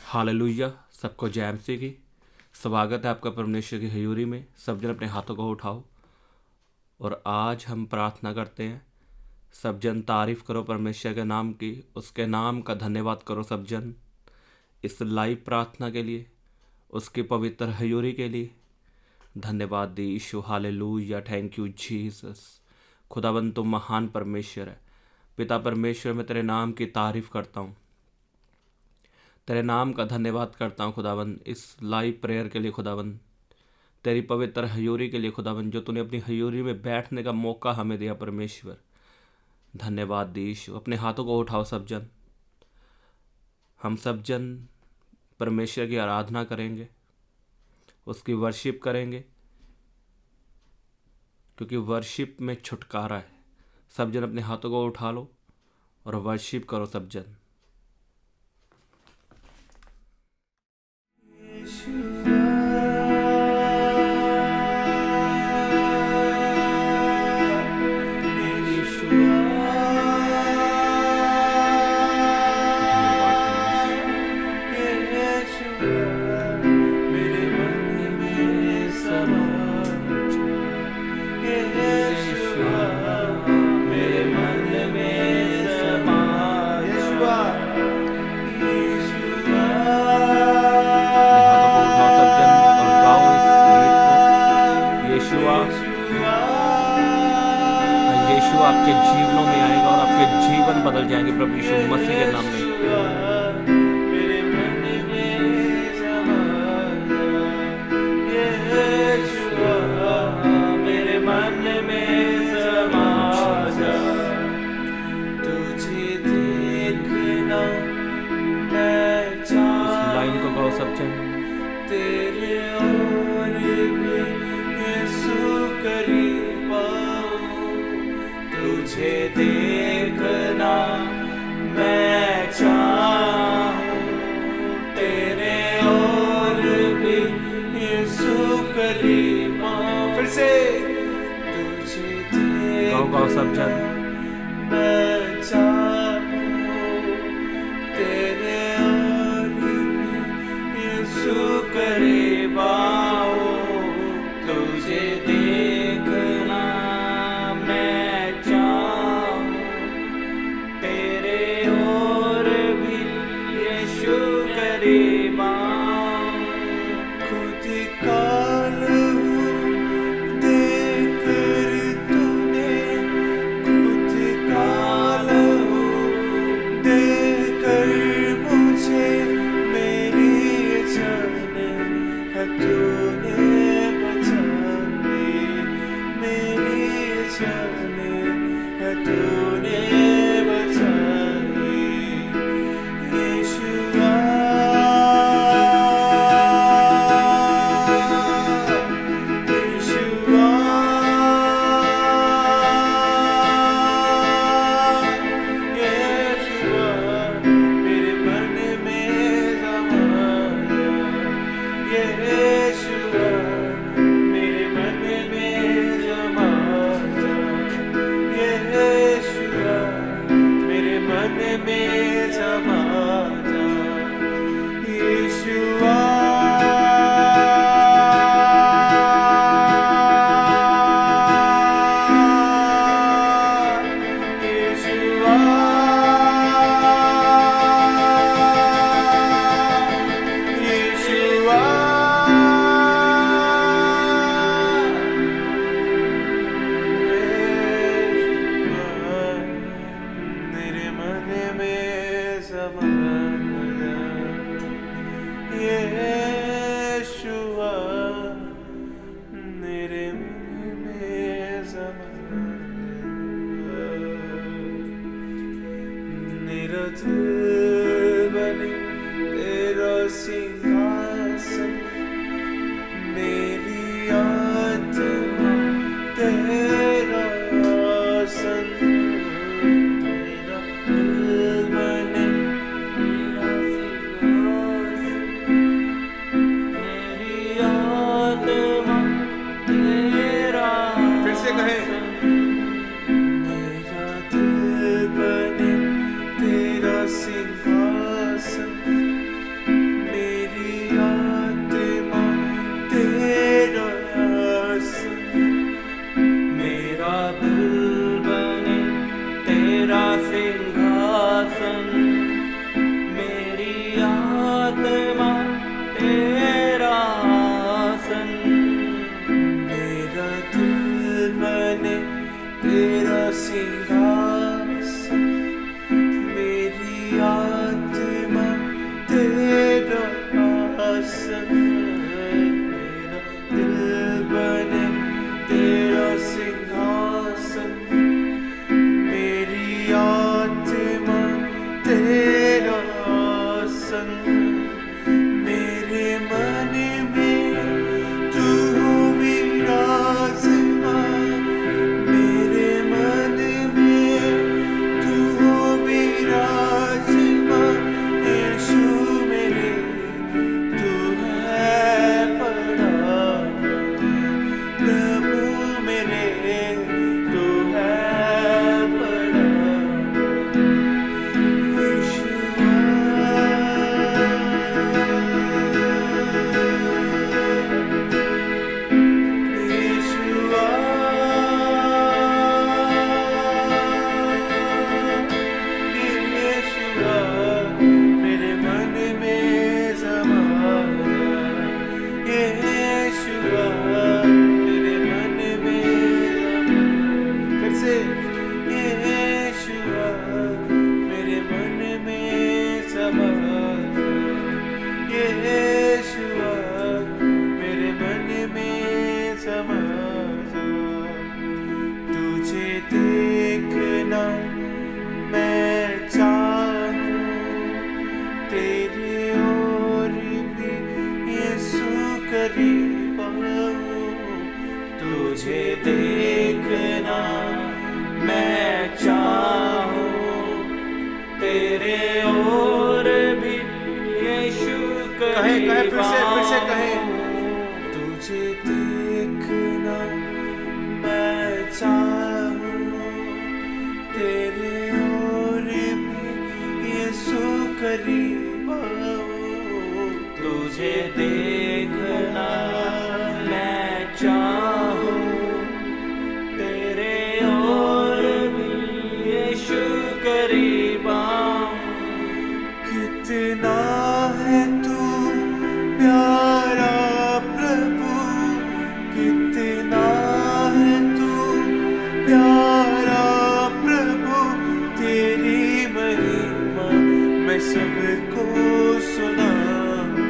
Hallelujah. सबको जय मसीह की। स्वागत है आपका परमेश्वर की हजूरी में। सब जन अपने हाथों को उठाओ और आज हम प्रार्थना करते हैं। सब जन तारीफ करो परमेश्वर के नाम की, उसके नाम का धन्यवाद करो सब जन, इस लाइव प्रार्थना के लिए, उसकी पवित्र हजूरी के लिए। धन्यवाद दी यीशु। हालेलुया। Thank you Jesus. खुदावंद तुम महान परमेश्वर है। पिता परमेश्वर, मैं तेरे नाम की तारीफ करता हूँ, तेरे नाम का धन्यवाद करता हूँ खुदावंद, इस लाइव प्रेयर के लिए खुदावंद, तेरी पवित्र हजूरी के लिए खुदावंद, जो तूने अपनी हजूरी में बैठने का मौका हमें दिया परमेश्वर। धन्यवाद दी यीशु। अपने हाथों को उठाओ सब जन। हम सब जन परमेश्वर की आराधना करेंगे, उसकी वर्शिप करेंगे, क्योंकि वर्शिप में छुटकारा है। सब जन अपने हाथों को उठा लो और वर्शिप करो सब जन। आपके जीवनों में आएगा और आपके जीवन बदल जाएंगे प्रभु यीशु मसीह के नाम में। मेरे मन में समा जा, तुझे देखना मैं चाहता। इस लाइन को गाओ सब जन। तेरे और भी यीशु करीब आओ, तुझे देखना मैं चाहूं, तेरे और भी यीशु करीब आओ। फिर से तुझे देखना सब जन मैं चाहूं, तेरे और भी यीशु करीब आओ, तुझे देखना मैं चाहूं, तेरे और भी यीशु करीब आओ। खुद काल देकर तूने, खुद काल देकर मुझे मेरी जान तूने बचाई, मेरी जान तूने बचाई। यीशुआ यीशुआ यीशुआ मेरे मन में समा जा, यीशुआ मेरे मन में समा जा, यीशुआ मेरे मन में समा जा। यीशुआ मेरे मन में समा जा, यीशुआ मेरे मन में समा जा। मेरा दिल बने तेरा सिंहासन, मेरी आत्मा तेरा आसन, मेरा दिल बने तेरा सिंहासन, मेरी आत्मा तेरा। फिर से कहें। मेरा दिल बने तेरा सिंहासन, सिंहासन, मेरी आत्मा तेरा आसन। मेरा दिल बने तेरा सिंहासन, मेरी आत्मा तेरा आसन। मेरा दिल बने तेरा सिंहासन, मेरी आत्मा तेरा आसन। मेरे मन में तू हो विराजमान, मेरे मन में तू हो विराजमान। यीशु मेरे तू है बड़ा, प्रभु मेरे तू है बड़ा। मेरे मन में समा जा, यीशुआ मेरे मन में। फिर से यीशुआ मेरे मन में समा जा, यीशुआ मेरे मन में समा जा। तुझे देखना मैं चाहूं, तेरे और भी यीशु करीब आऊं। तुझे देखना मैं चाहूं, तेरे और भी यीशु करीब कहे फिर से कहे। आऊं। तुझे देखना मैं चाहूं, तेरे और भी यीशु करीब आऊं। तुझे देखना मैं चाहूं, तेरे और भी यीशु करीब आऊं। कितना है तू प्यारा प्रभु, कितना है तू प्यारा प्रभु। तेरी महिमा मैं सबको सुनाऊं,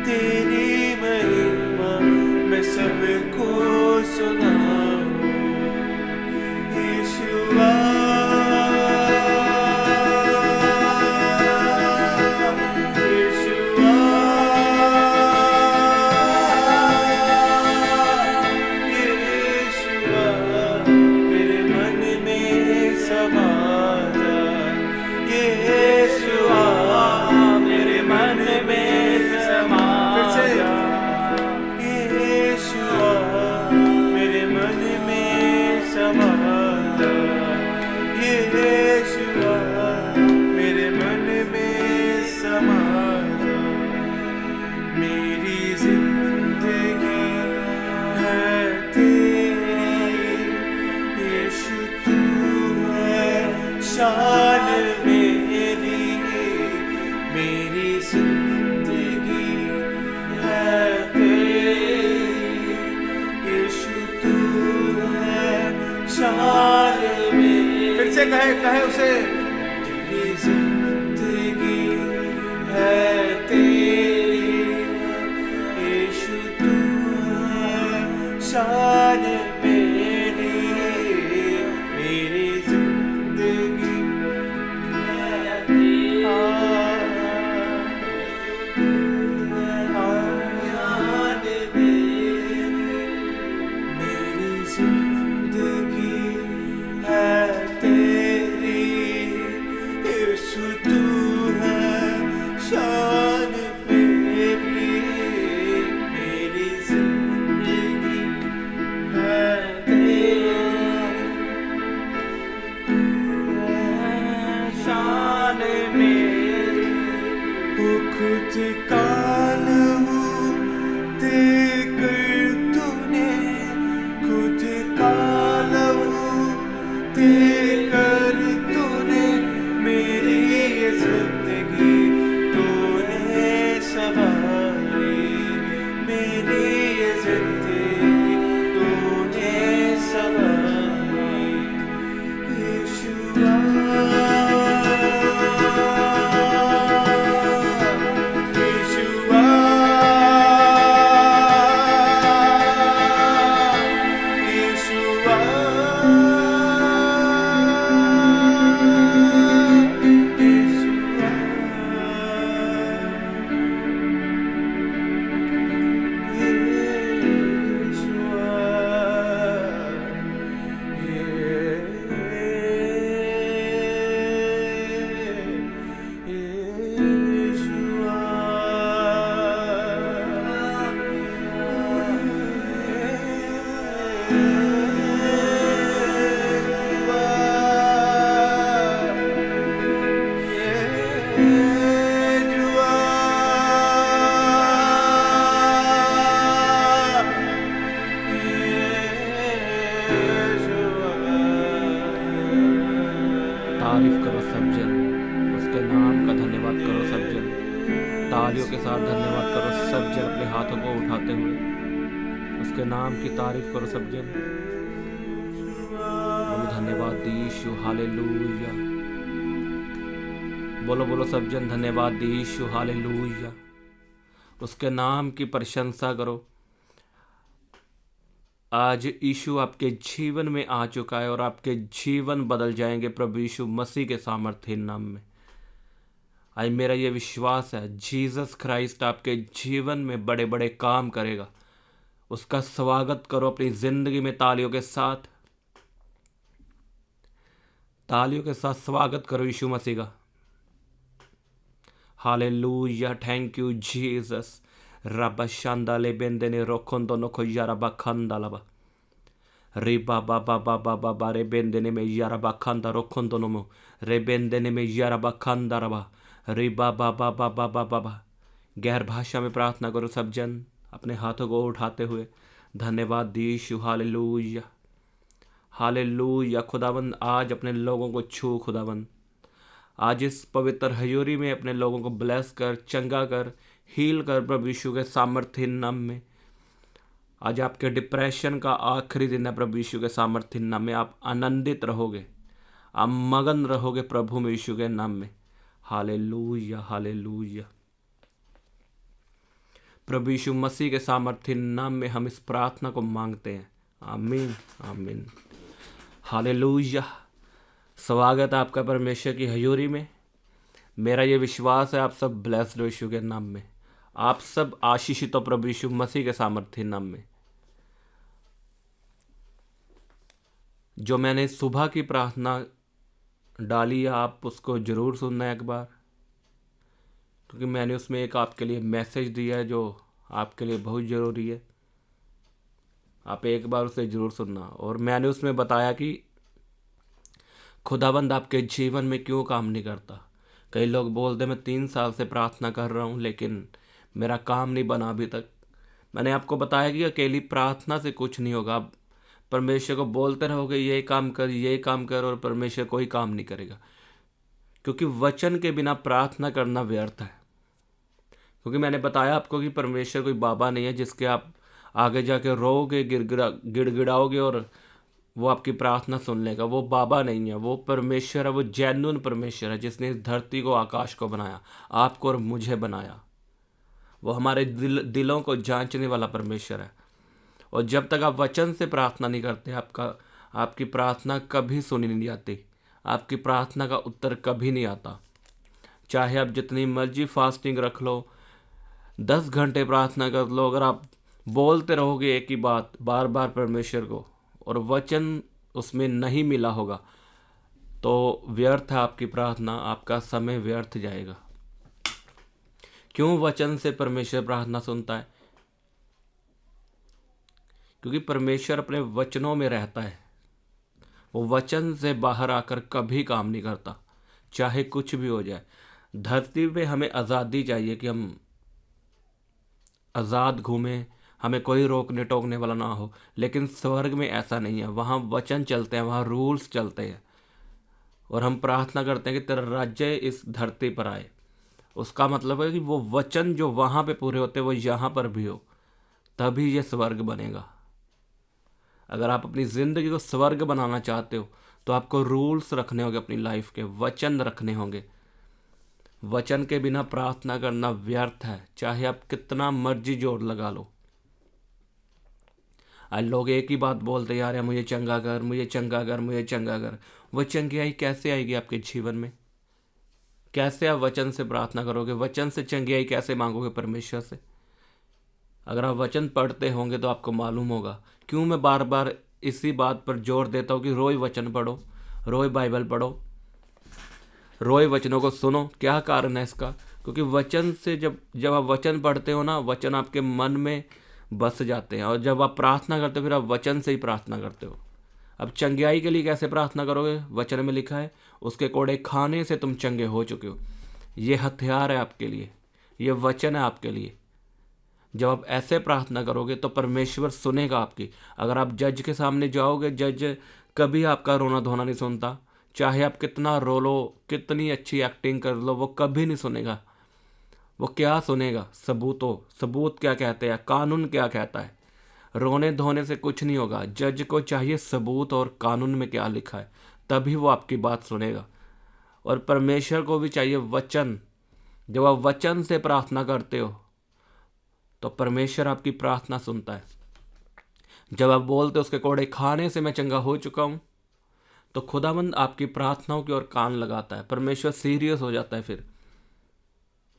तेरी महिमा मैं सबको सुनाऊं। यीशुआ मेरे मन में समा जा, यीशुआ मेरे मन में समा जा। यीशुआ मेरे मन में समा जा, यीशुआ मेरे मन में समा जा। मेरी जिंदगी है तेरी, यीशु तू है शान मेरी। मेरी जिंदगी है तेरी, यीशु तू है शान मेरी। फिर से कहे उसे। मेरी जिंदगी है तेरी, यीशु तू है शान मेरी। मेरी जिंदगी है तेरी, शान मेरी। मेरी जिंदगी है तेरी, यीशु तू है शान मेरी। मेरी जिंदगी है तेरी, शान मेरी। वो खुद काल हूँ देकर तूने, खुद काल हूँ देकर तारीफ करो सब जन, उसके नाम का धन्यवाद करो सब जन। तालियों के साथ धन्यवाद करो सब जन अपने हाथों को उठाते हुए, उसके नाम की तारीफ करो सब जन। बोलो धन्यवाद यीशु, हालेलुया। बोलो बोलो सब जन धन्यवाद यीशु, हालेलुया। उसके नाम की प्रशंसा करो। आज यीशु आपके जीवन में आ चुका है और आपके जीवन बदल जाएंगे प्रभु यीशु मसीह के सामर्थ्य नाम में। आज मेरा ये विश्वास है जीसस क्राइस्ट आपके जीवन में बड़े बड़े काम करेगा। उसका स्वागत करो अपनी जिंदगी में तालियों के साथ, तालियों के साथ स्वागत करो यीशु मसीह का। Hallelujah, thank you Jesus. रबा शांदाले बेंदेने रोखोंदो नको यारबा खंदालबा रे बाबा बाबा बाबा बा रे बेंदेने में यारबा खंदा रोखोंदो नमो रे बेंदेने में यारबा खंदा रबा रे बाबा बाबा बाबा बाबा। गैर भाषा में प्रार्थना करो सब जन अपने हाथों को उठाते हुए। धन्यवाद यीशु, हालेलुया हालेलुया। खुदाबंद आज अपने लोगों को छू, खुदाबंद आज इस पवित्र हजूरी में अपने लोगों को ब्लेस कर, चंगा कर, हील कर प्रभु यीशु के सामर्थ्य नाम में। आज आपके डिप्रेशन का आखिरी दिन है प्रभु यीशु के सामर्थ्य नाम में। आप आनंदित रहोगे, आप मगन रहोगे प्रभु में यीशु के नाम में। Hallelujah hallelujah. प्रभु यीशु मसीह के सामर्थ्य नाम में हम इस प्रार्थना को मांगते हैं। आमीन आमीन। हालेलुया। स्वागत है आपका परमेश्वर की हजूरी में। मेरा ये विश्वास है आप सब ब्लेस्ड हो यीशु के नाम में। आप सब आशीषित हो प्रभु यीशु मसीह के सामर्थ्य नाम में। जो मैंने सुबह की प्रार्थना डाली है आप उसको ज़रूर सुनना एक बार, क्योंकि मैंने उसमें एक आपके लिए मैसेज दिया है जो आपके लिए बहुत ज़रूरी है। आप एक बार उसे ज़रूर सुनना। और मैंने उसमें बताया कि खुदाबंद आपके जीवन में क्यों काम नहीं करता। कई लोग बोलते मैं 3 साल से प्रार्थना कर रहा हूँ लेकिन मेरा काम नहीं बना अभी तक। मैंने आपको बताया कि अकेली प्रार्थना से कुछ नहीं होगा। आप परमेश्वर को बोलते रहोगे ये काम कर, ये काम कर, और परमेश्वर कोई काम नहीं करेगा, क्योंकि वचन के बिना प्रार्थना करना व्यर्थ है। क्योंकि मैंने बताया आपको कि परमेश्वर कोई बाबा नहीं है जिसके आप आगे जाके रोओगे, गिड़गिड़ाओगे और वो आपकी प्रार्थना सुन लेगा। वो बाबा नहीं है, वो परमेश्वर है। वो जेन्युइन परमेश्वर है जिसने इस धरती को, आकाश को बनाया, आपको और मुझे बनाया। वो हमारे दिलों को जांचने वाला परमेश्वर है। और जब तक आप वचन से प्रार्थना नहीं करते आपकी प्रार्थना कभी सुनी नहीं जाती। आपकी प्रार्थना का उत्तर कभी नहीं आता। चाहे आप जितनी मर्जी फास्टिंग रख लो, 10 घंटे प्रार्थना कर लो, अगर आप बोलते रहोगे एक ही बात बार बार परमेश्वर को और वचन उसमें नहीं मिला होगा तो व्यर्थ है आपकी प्रार्थना, आपका समय व्यर्थ जाएगा। क्यों वचन से परमेश्वर प्रार्थना सुनता है? क्योंकि परमेश्वर अपने वचनों में रहता है। वो वचन से बाहर आकर कभी काम नहीं करता, चाहे कुछ भी हो जाए। धरती पे हमें आज़ादी चाहिए कि हम आज़ाद घूमें, हमें कोई रोकने टोकने वाला ना हो। लेकिन स्वर्ग में ऐसा नहीं है। वहाँ वचन चलते हैं, वहाँ रूल्स चलते हैं। और हम प्रार्थना करते हैं कि तेरा राज्य इस धरती पर आए। उसका मतलब है कि वो वचन जो वहाँ पे पूरे होते हैं वो यहाँ पर भी हो, तभी ये स्वर्ग बनेगा। अगर आप अपनी ज़िंदगी को स्वर्ग बनाना चाहते हो तो आपको रूल्स रखने होंगे, अपनी लाइफ के वचन रखने होंगे। वचन के बिना प्रार्थना करना व्यर्थ है, चाहे आप कितना मर्जी जोर लगा लो। आज लोग एक ही बात बोलते यार या मुझे चंगा कर, मुझे चंगा कर, मुझे चंगा कर। वो चंगियाई कैसे आएगी आपके जीवन में? कैसे आप वचन से प्रार्थना करोगे? वचन से चंगियाई कैसे मांगोगे परमेश्वर से? अगर आप वचन पढ़ते होंगे तो आपको मालूम होगा। क्यों मैं बार बार इसी बात पर जोर देता हूँ कि रोज़ वचन पढ़ो, रोज़ बाइबल पढ़ो, रोज़ वचनों को सुनो। क्या कारण है इसका? क्योंकि वचन से जब आप वचन पढ़ते हो ना, वचन आपके मन में बस जाते हैं। और जब आप प्रार्थना करते हो फिर आप वचन से ही प्रार्थना करते हो। अब चंगियाई के लिए कैसे प्रार्थना करोगे? वचन में लिखा है उसके कोड़े खाने से तुम चंगे हो चुके हो। ये हथियार है आपके लिए, ये वचन है आपके लिए। जब आप ऐसे प्रार्थना करोगे तो परमेश्वर सुनेगा आपकी। अगर आप जज के सामने जाओगे, जज कभी आपका रोना धोना नहीं सुनता, चाहे आप कितना रो लो, कितनी अच्छी एक्टिंग कर लो, वो कभी नहीं सुनेगा। वो क्या सुनेगा? सबूत क्या कहते हैं, कानून क्या कहता है। रोने धोने से कुछ नहीं होगा। जज को चाहिए सबूत और कानून में क्या लिखा है, तभी वो आपकी बात सुनेगा। और परमेश्वर को भी चाहिए वचन। जब आप वचन से प्रार्थना करते हो तो परमेश्वर आपकी प्रार्थना सुनता है। जब आप बोलते हो उसके कोड़े खाने से मैं चंगा हो चुका हूँ, तो खुदावंद आपकी प्रार्थनाओं की ओर कान लगाता है। परमेश्वर सीरियस हो जाता है फिर।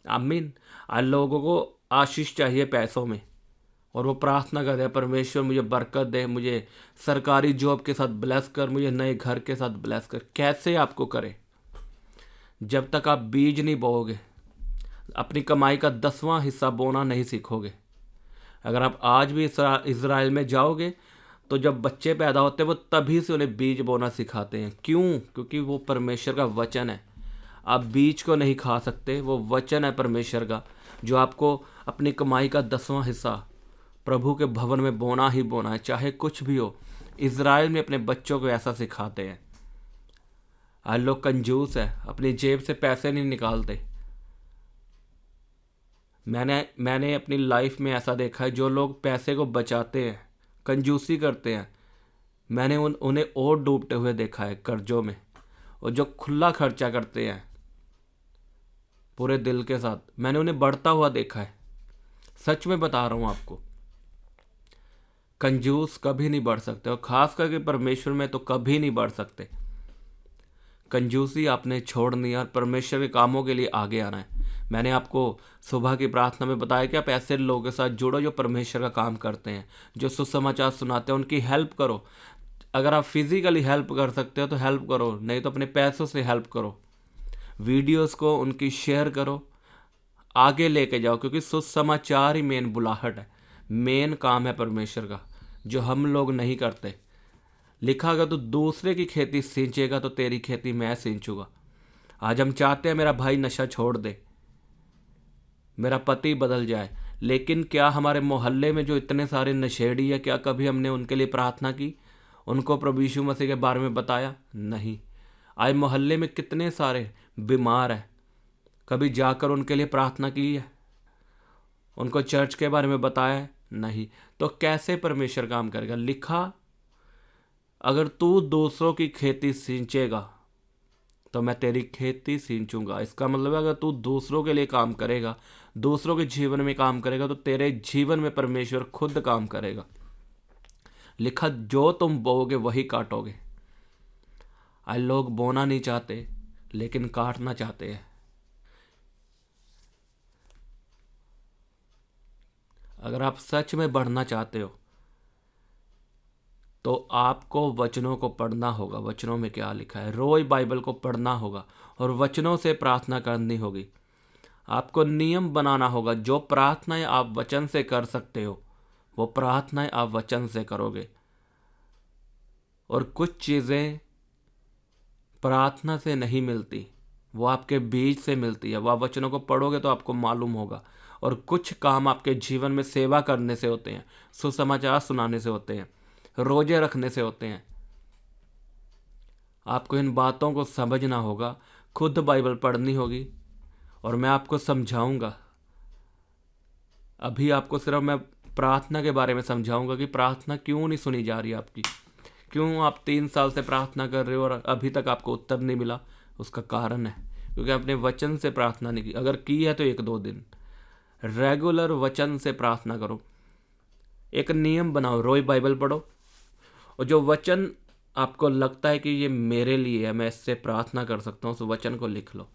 आमीन। आज लोगों को आशीष चाहिए पैसों में, और वो प्रार्थना करते हैं परमेश्वर मुझे बरकत दे, मुझे सरकारी जॉब के साथ ब्लेस कर, मुझे नए घर के साथ ब्लेस कर। कैसे आपको करे? जब तक आप बीज नहीं बोओगे, अपनी कमाई का 10वां हिस्सा बोना नहीं सीखोगे। अगर आप आज भी इज़राइल में जाओगे तो जब बच्चे पैदा होते हैं वो तभी से उन्हें बीज बोना सिखाते हैं। क्यों? क्योंकि वो परमेश्वर का वचन है। आप बीज को नहीं खा सकते, वो वचन है परमेश्वर का जो आपको अपनी कमाई का 10वां हिस्सा प्रभु के भवन में बोना ही बोना है, चाहे कुछ भी हो। इज़राइल में अपने बच्चों को ऐसा सिखाते हैं। आज लोग कंजूस है, अपनी जेब से पैसे नहीं निकालते। मैंने अपनी लाइफ में ऐसा देखा है, जो लोग पैसे को बचाते हैं, कंजूसी करते हैं, मैंने उन्हें और डूबते हुए देखा है कर्जों में। और जो खुला खर्चा करते हैं पूरे दिल के साथ, मैंने उन्हें बढ़ता हुआ देखा है। सच में बता रहा हूँ आपको, कंजूस कभी नहीं बढ़ सकते, और खास करके परमेश्वर में तो कभी नहीं बढ़ सकते। कंजूसी आपने छोड़नी है और परमेश्वर के कामों के लिए आगे आना है। मैंने आपको सुबह की प्रार्थना में बताया कि आप ऐसे लोगों के साथ जुड़ो जो परमेश्वर का काम करते हैं, जो सुसमाचार सुनाते हैं, उनकी हेल्प करो। अगर आप फिजिकली हेल्प कर सकते हो तो हेल्प करो, नहीं तो अपने पैसों से हेल्प करो। वीडियोस को उनकी शेयर करो, आगे लेके जाओ, क्योंकि सुसमाचार ही मेन बुलाहट है, मेन काम है परमेश्वर का, जो हम लोग नहीं करते। लिखा गया, तो दूसरे की खेती सींचेगा तो तेरी खेती मैं सींचूंगा। आज हम चाहते हैं मेरा भाई नशा छोड़ दे, मेरा पति बदल जाए, लेकिन क्या हमारे मोहल्ले में जो इतने सारे नशेड़ी है, क्या कभी हमने उनके लिए प्रार्थना की, उनको प्रभु यीशु मसीह के बारे में बताया? नहीं। आज मोहल्ले में कितने सारे बीमार हैं, कभी जाकर उनके लिए प्रार्थना की है? उनको चर्च के बारे में बताया है? नहीं। तो कैसे परमेश्वर काम करेगा? लिखा, अगर तू दूसरों की खेती सींचेगा तो मैं तेरी खेती सींचूंगा। इसका मतलब है, अगर तू दूसरों के लिए काम करेगा, दूसरों के जीवन में काम करेगा, तो तेरे जीवन में परमेश्वर खुद काम करेगा। लिखा, जो तुम बोओगे वही काटोगे। आज लोग बोना नहीं चाहते, लेकिन काटना चाहते हैं। अगर आप सच में बढ़ना चाहते हो तो आपको वचनों को पढ़ना होगा। वचनों में क्या लिखा है, रोज बाइबल को पढ़ना होगा और वचनों से प्रार्थना करनी होगी। आपको नियम बनाना होगा। जो प्रार्थनाएं आप वचन से कर सकते हो, वो प्रार्थनाएं आप वचन से करोगे। और कुछ चीज़ें प्रार्थना से नहीं मिलती, वो आपके बीज से मिलती है। वो आप वचनों को पढ़ोगे तो आपको मालूम होगा। और कुछ काम आपके जीवन में सेवा करने से होते हैं, सुसमाचार सुनाने से होते हैं, रोजे रखने से होते हैं। आपको इन बातों को समझना होगा, खुद बाइबल पढ़नी होगी, और मैं आपको समझाऊंगा। अभी आपको सिर्फ मैं प्रार्थना के बारे में समझाऊंगा कि प्रार्थना क्यों नहीं सुनी जा रही आपकी, क्यों आप 3 साल से प्रार्थना कर रहे हो और अभी तक आपको उत्तर नहीं मिला। उसका कारण है क्योंकि आपने वचन से प्रार्थना नहीं की। अगर की है तो 1-2 दिन रेगुलर वचन से प्रार्थना करो। एक नियम बनाओ, रोज बाइबल पढ़ो, और जो वचन आपको लगता है कि ये मेरे लिए है, मैं इससे प्रार्थना कर सकता हूँ, उस वचन को लिख लो।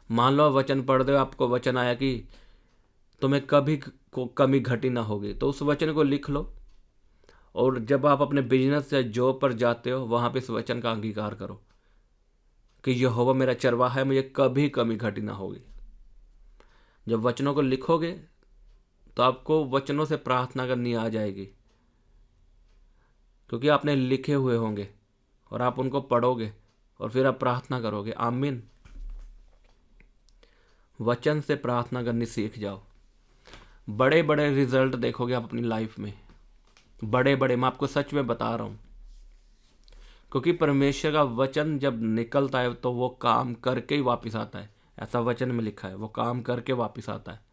मान लो वचन पढ़ दो, आपको वचन आया कि तुम्हें कभी कमी घटी ना होगी, तो उस वचन को लिख लो। और जब आप अपने बिजनेस या जॉब पर जाते हो, वहाँ पे इस वचन का अंगीकार करो कि यहोवा मेरा चरवाहा है, मुझे कभी कमी घटी ना होगी। जब वचनों को लिखोगे तो आपको वचनों से प्रार्थना करनी आ जाएगी, क्योंकि आपने लिखे हुए होंगे और आप उनको पढ़ोगे और फिर आप प्रार्थना करोगे। आमीन। वचन से प्रार्थना करनी सीख जाओ, बड़े बड़े रिजल्ट देखोगे आप अपनी लाइफ में। बड़े बड़े, मैं आपको सच में बता रहा हूँ। क्योंकि परमेश्वर का वचन जब निकलता है तो वो काम करके ही वापस आता है। ऐसा वचन में लिखा है, वो काम करके वापस आता है।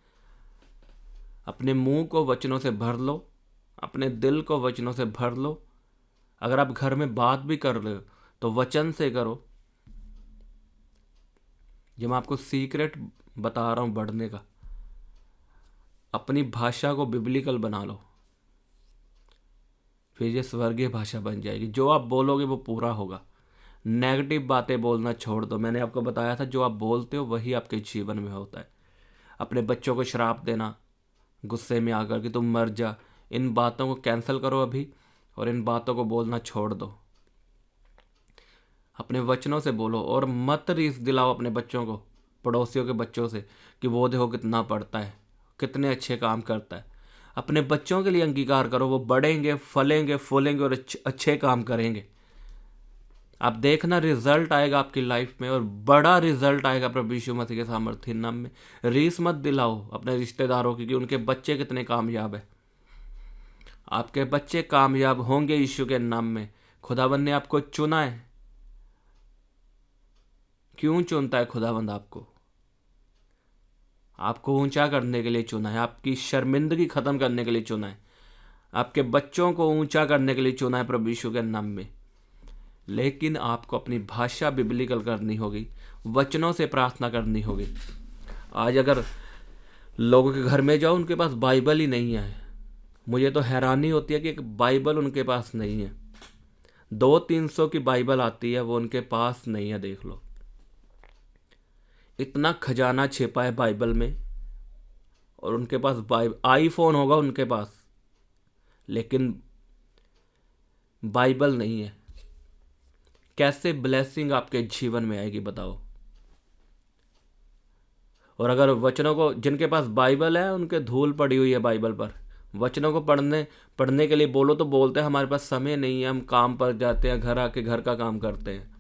अपने मुंह को वचनों से भर लो, अपने दिल को वचनों से भर लो। अगर आप घर में बात भी कर रहे हो तो वचन से करो। जब मैं आपको सीक्रेट बता रहा हूं बढ़ने का, अपनी भाषा को बिब्लिकल बना लो, फिर ये स्वर्गीय भाषा बन जाएगी। जो आप बोलोगे वो पूरा होगा। नेगेटिव बातें बोलना छोड़ दो। मैंने आपको बताया था, जो आप बोलते हो वही आपके जीवन में होता है। अपने बच्चों को श्राप देना गुस्से में आकर कि तुम मर जा, इन बातों को कैंसिल करो अभी, और इन बातों को बोलना छोड़ दो। अपने वचनों से बोलो, और मत रीस दिलाओ अपने बच्चों को, पड़ोसियों के बच्चों से, कि वो देखो कितना पढ़ता है, कितने अच्छे काम करता है। अपने बच्चों के लिए अंगीकार करो, वो बढ़ेंगे, फलेंगे, फूलेंगे और अच्छे काम करेंगे। आप देखना रिजल्ट आएगा आपकी लाइफ में, और बड़ा रिजल्ट आएगा प्रभु यीशु मसीह के सामर्थ्य नाम में। रीस मत दिलाओ अपने रिश्तेदारों की कि उनके बच्चे कितने कामयाब है। आपके बच्चे कामयाब होंगे यीशु के नाम में। खुदावंद ने आपको चुना है। क्यों चुनता है खुदावंद आपको? आपको ऊंचा करने के लिए चुना है, आपकी शर्मिंदगी खत्म करने के लिए चुना है, आपके बच्चों को ऊंचा करने के लिए चुना है प्रभु यीशु के नाम में। लेकिन आपको अपनी भाषा बिब्लिकल करनी होगी, वचनों से प्रार्थना करनी होगी। आज अगर लोगों के घर में जाओ, उनके पास बाइबल ही नहीं है। मुझे तो हैरानी होती है कि एक बाइबल उनके पास नहीं है। 200-300 की बाइबल आती है, वो उनके पास नहीं है। देख लो, इतना खजाना छिपा है बाइबल में, और उनके पास आईफोन होगा उनके पास, लेकिन बाइबल नहीं है। कैसे ब्लेसिंग आपके जीवन में आएगी बताओ? और अगर वचनों को, जिनके पास बाइबल है उनके धूल पड़ी हुई है बाइबल पर, वचनों को पढ़ने के लिए बोलो तो बोलते हैं हमारे पास समय नहीं है, हम काम पर जाते हैं, घर आके घर का काम करते हैं।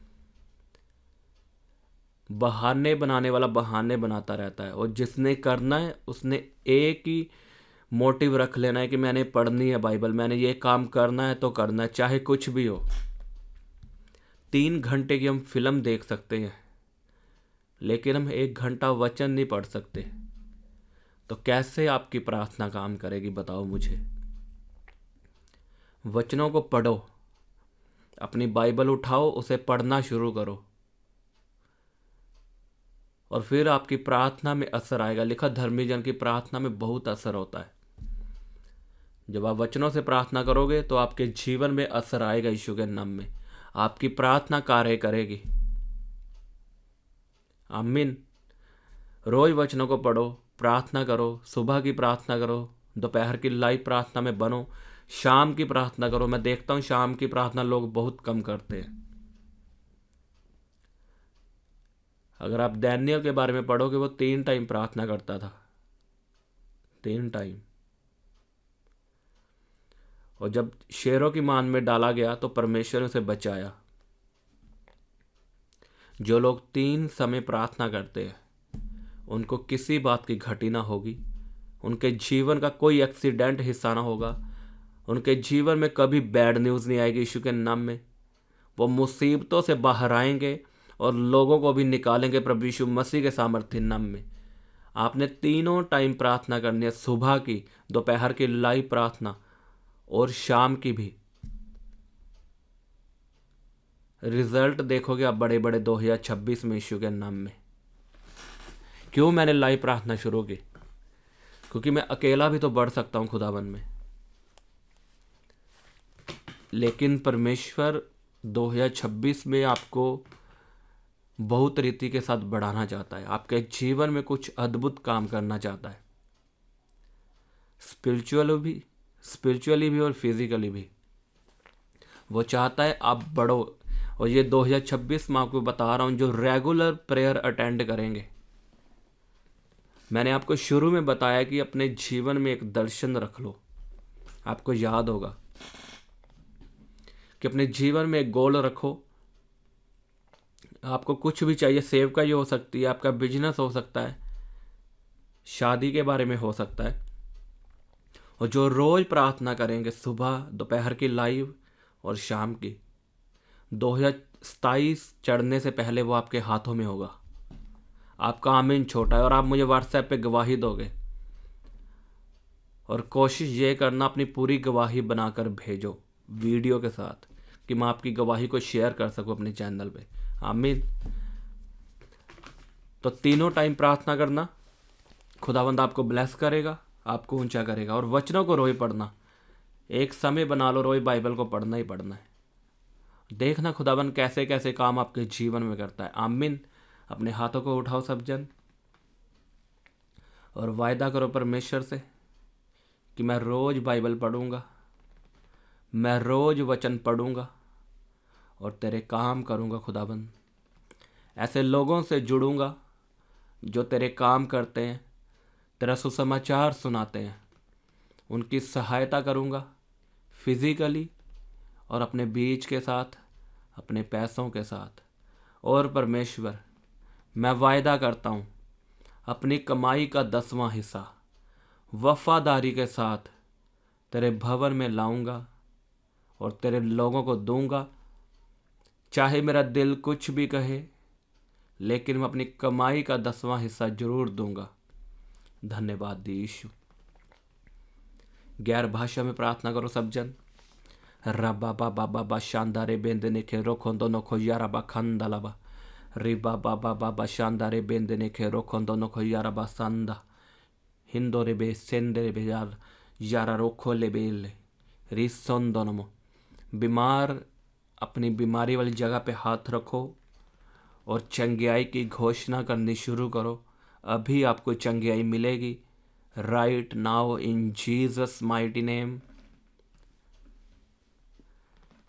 बहाने बनाने वाला बहाने बनाता रहता है, और जिसने करना है उसने एक ही मोटिव रख लेना है कि मैंने पढ़नी है बाइबल, मैंने ये काम करना है तो करना है, चाहे कुछ भी हो। 3 घंटे की हम फिल्म देख सकते हैं, लेकिन हम 1 घंटा वचन नहीं पढ़ सकते। तो कैसे आपकी प्रार्थना काम करेगी बताओ मुझे? वचनों को पढ़ो, अपनी बाइबल उठाओ, उसे पढ़ना शुरू करो, और फिर आपकी प्रार्थना में असर आएगा। लिखा, धर्मी जन की प्रार्थना में बहुत असर होता है। जब आप वचनों से प्रार्थना करोगे तो आपके जीवन में असर आएगा यीशु के नाम में। आपकी प्रार्थना कार्य करेगी। आमीन। रोज वचनों को पढ़ो, प्रार्थना करो, सुबह की प्रार्थना करो, दोपहर की लाइव प्रार्थना में बनो, शाम की प्रार्थना करो। मैं देखता हूँ शाम की प्रार्थना लोग बहुत कम करते हैं। अगर आप डैनियल के बारे में पढ़ोगे, वो 3 टाइम प्रार्थना करता था, 3 टाइम। और जब शेरों की मान में डाला गया तो परमेश्वर ने उसे बचाया। जो लोग 3 समय प्रार्थना करते हैं उनको किसी बात की घटी ना होगी, उनके जीवन का कोई एक्सीडेंट हिस्सा ना होगा, उनके जीवन में कभी बैड न्यूज़ नहीं आएगी यीशु के नाम में। वो मुसीबतों से बाहर आएंगे और लोगों को भी निकालेंगे प्रभु यीशु मसीह के सामर्थ्य नाम में। आपने 3 टाइम प्रार्थना करनी है, सुबह की, दोपहर की लाइव प्रार्थना और शाम की भी। रिजल्ट देखोगे आप बड़े बड़े 2026 में यीशु के नाम में। क्यों मैंने लाइव प्रार्थना शुरू की? क्योंकि मैं अकेला भी तो बढ़ सकता हूं खुदावन में, लेकिन परमेश्वर 2026 में आपको बहुत रीति के साथ बढ़ाना चाहता है। आपके जीवन में कुछ अद्भुत काम करना चाहता है, स्पिरिचुअली भी और फिजिकली भी। वो चाहता है आप बढ़ो। और ये 2026 में आपको बता रहा हूँ, जो रेगुलर प्रेयर अटेंड करेंगे। मैंने आपको शुरू में बताया कि अपने जीवन में एक दर्शन रख लो। आपको याद होगा कि अपने जीवन में एक गोल रखो। आपको कुछ भी चाहिए, सेव का ये हो सकती है, आपका बिजनेस हो सकता है, शादी के बारे में हो सकता है। और जो रोज प्रार्थना करेंगे, सुबह दोपहर की लाइव और शाम की, 2027 चढ़ने से पहले वो आपके हाथों में होगा। आपका आमीन छोटा है और आप मुझे व्हाट्सएप पे गवाही दोगे, और कोशिश ये करना अपनी पूरी गवाही बनाकर भेजो वीडियो के साथ, कि मैं आपकी गवाही को शेयर कर सकूं अपने चैनल पे। आमीन। तो तीनों टाइम प्रार्थना करना, खुदावंद आपको ब्लेस करेगा, आपको ऊंचा करेगा। और वचनों को रोज पढ़ना, एक समय बना लो, रोज बाइबल को पढ़ना ही पढ़ना है। देखना खुदावंद कैसे कैसे काम आपके जीवन में करता है। आमीन। अपने हाथों को उठाओ सब जन, और वायदा करो परमेश्वर से कि मैं रोज बाइबल पढ़ूंगा, मैं रोज वचन पढ़ूंगा और तेरे काम करूंगा खुदाबंद। ऐसे लोगों से जुड़ूंगा जो तेरे काम करते हैं, तेरा सुसमाचार सुनाते हैं, उनकी सहायता करूंगा फिजिकली और अपने बीच के साथ, अपने पैसों के साथ। और परमेश्वर, मैं वायदा करता हूँ अपनी कमाई का 10वां हिस्सा वफादारी के साथ तेरे भवन में लाऊंगा और तेरे लोगों को दूंगा। चाहे मेरा दिल कुछ भी कहे, लेकिन मैं अपनी कमाई का 10वां हिस्सा जरूर दूंगा। धन्यवाद दी यीशु। गैर भाषा में प्रार्थना करो सब जन। रबा बाबा बाबा शानदारे बेंदने के रोखों नो खो यारा बा खंदलाबा। रिबा बाबा बाबा शानदारे बेंदने के रोखों नो खो यारा बा संदा। हिंदोरे बे सेंदरे बे यारा रोखो ले बेले रिसों दोनों। बीमार अपनी बीमारी वाली जगह पे हाथ रखो और चंगियाई की घोषणा करनी शुरू करो। अभी आपको चंगियाई मिलेगी। Right now in Jesus mighty name.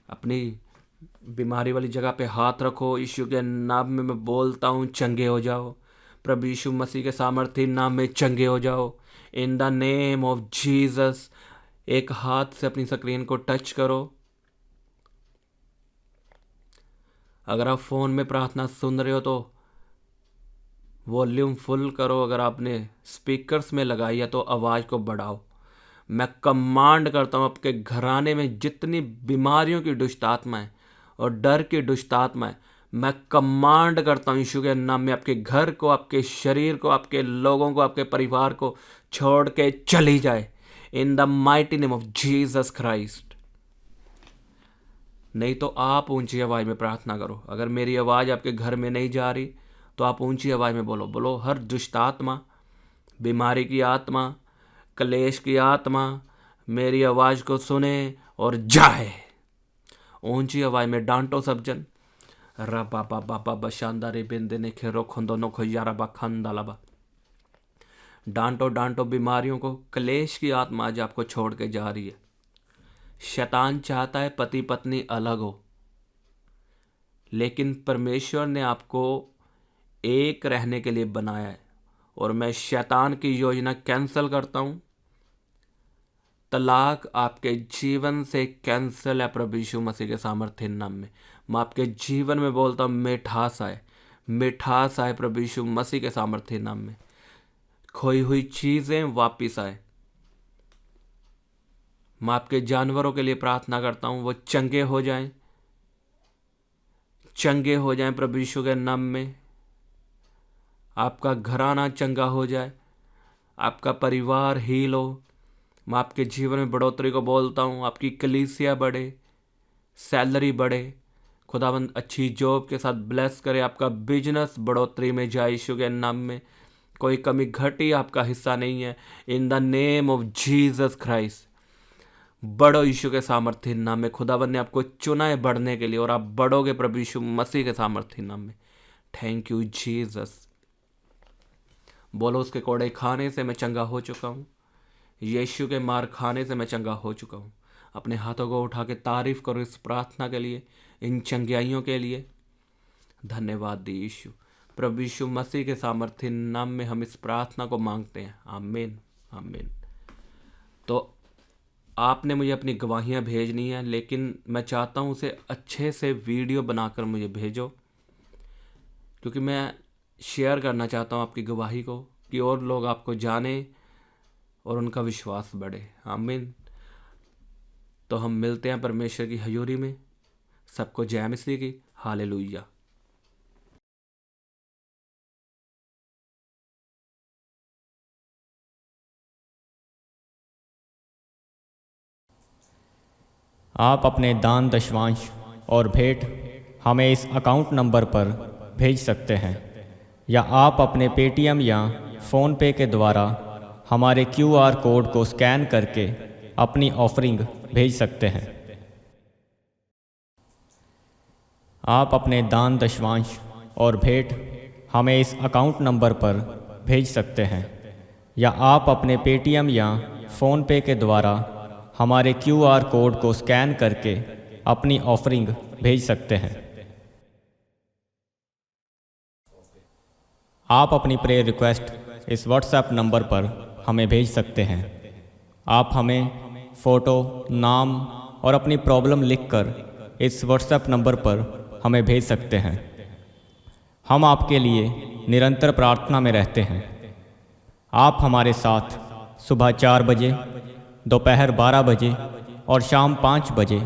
अपनी बीमारी वाली जगह पे हाथ रखो। यीशु के नाम में मैं बोलता हूँ, चंगे हो जाओ। प्रभु यीशु मसीह के सामर्थ्य नाम में चंगे हो जाओ। In the name of Jesus. एक हाथ से अपनी स्क्रीन को टच करो। अगर आप फ़ोन में प्रार्थना सुन रहे हो तो वॉल्यूम फुल करो। अगर आपने स्पीकर्स में लगाई है तो आवाज़ को बढ़ाओ। मैं कमांड करता हूँ आपके घराने में जितनी बीमारियों की दुष्ट आत्माएं और डर की दुष्ट आत्माएं, मैं कमांड करता हूँ यीशु के नाम में आपके घर को, आपके शरीर को, आपके लोगों को, आपके परिवार को छोड़ के चली जाए। In the mighty name of Jesus Christ. नहीं तो आप ऊंची आवाज़ में प्रार्थना करो। अगर मेरी आवाज़ आपके घर में नहीं जा रही तो आप ऊंची आवाज़ में बोलो। बोलो, हर दुष्ट आत्मा, बीमारी की आत्मा, क्लेश की आत्मा मेरी आवाज़ को सुने और जाए। ऊंची आवाज़ में डांटो सब जन। रबा बाबा बाबा शानदारे बिंदे ने खेरो खुंदो नो खो यारा बा खंदालाबा। डांटो डांटो बीमारियों को। क्लेश की आत्मा आज आपको छोड़ के जा रही है। शैतान चाहता है पति पत्नी अलग हो, लेकिन परमेश्वर ने आपको एक रहने के लिए बनाया है। और मैं शैतान की योजना कैंसिल करता हूँ। तलाक आपके जीवन से कैंसिल है प्रभु यीशु मसीह के सामर्थ्य नाम में। मैं आपके जीवन में बोलता हूँ मिठास आए, मिठास आए प्रभु यीशु मसीह के सामर्थ्य नाम में। खोई हुई चीज़ें वापिस आए। मैं आपके जानवरों के लिए प्रार्थना करता हूँ, वो चंगे हो जाएं, चंगे हो जाएं प्रभु यीशु के नाम में। आपका घराना चंगा हो जाए, आपका परिवार हील हो। मैं आपके जीवन में बढ़ोतरी को बोलता हूँ। आपकी कलीसिया बढ़े, सैलरी बढ़े, खुदावंद अच्छी जॉब के साथ ब्लेस करे। आपका बिजनेस बढ़ोतरी में जाए यीशु के नाम में। कोई कमी घटी आपका हिस्सा नहीं है। In the name of Jesus Christ बढ़ो यीशु के सामर्थ्य नाम में। खुदावंद ने आपको चुना है बढ़ने के लिए और आप बढ़ोगे प्रभु यीशु मसीह के सामर्थ्य नाम में। Thank you Jesus. बोलो, उसके कोड़े खाने से मैं चंगा हो चुका हूँ। यीशु के मार खाने से मैं चंगा हो चुका हूँ। अपने हाथों को उठा के तारीफ करो इस प्रार्थना के लिए, इन चंगाइयों के लिए। धन्यवाद दी यीशु। प्रभु यीशु मसीह के सामर्थ्य नाम में हम इस प्रार्थना को मांगते हैं। आमीन आमीन। तो आपने मुझे अपनी गवाहियाँ भेजनी है, लेकिन मैं चाहता हूँ उसे अच्छे से वीडियो बनाकर मुझे भेजो, क्योंकि मैं शेयर करना चाहता हूँ आपकी गवाही को, कि और लोग आपको जाने और उनका विश्वास बढ़े। आमीन। तो हम मिलते हैं परमेश्वर की हजूरी में। सबको जय मसीह की। हालेलुया। आप अपने दान दशवांश और भेंट हमें इस अकाउंट नंबर पर भेज सकते हैं, या आप अपने पेटीएम या फ़ोन पे के द्वारा हमारे QR कोड को स्कैन करके अपनी ऑफरिंग भेज सकते हैं। आप अपने दान दशवांश और भेंट हमें इस अकाउंट नंबर पर भेज सकते हैं, या आप अपने पेटीएम या फ़ोन पे के द्वारा हमारे QR कोड को स्कैन करके अपनी ऑफरिंग भेज सकते हैं। आप अपनी प्रेयर रिक्वेस्ट इस व्हाट्सएप नंबर पर हमें भेज सकते हैं। आप हमें फ़ोटो, नाम और अपनी प्रॉब्लम लिखकर इस व्हाट्सएप नंबर पर हमें भेज सकते हैं। हम आपके लिए निरंतर प्रार्थना में रहते हैं। आप हमारे साथ सुबह 4 बजे, दोपहर 12 बजे और शाम 5 बजे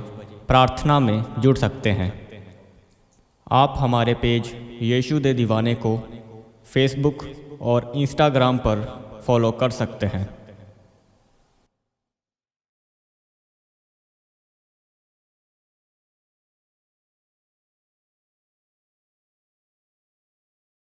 प्रार्थना में जुड़ सकते हैं। आप हमारे पेज यीशु दे दीवाने को फेसबुक और इंस्टाग्राम पर फॉलो कर सकते हैं।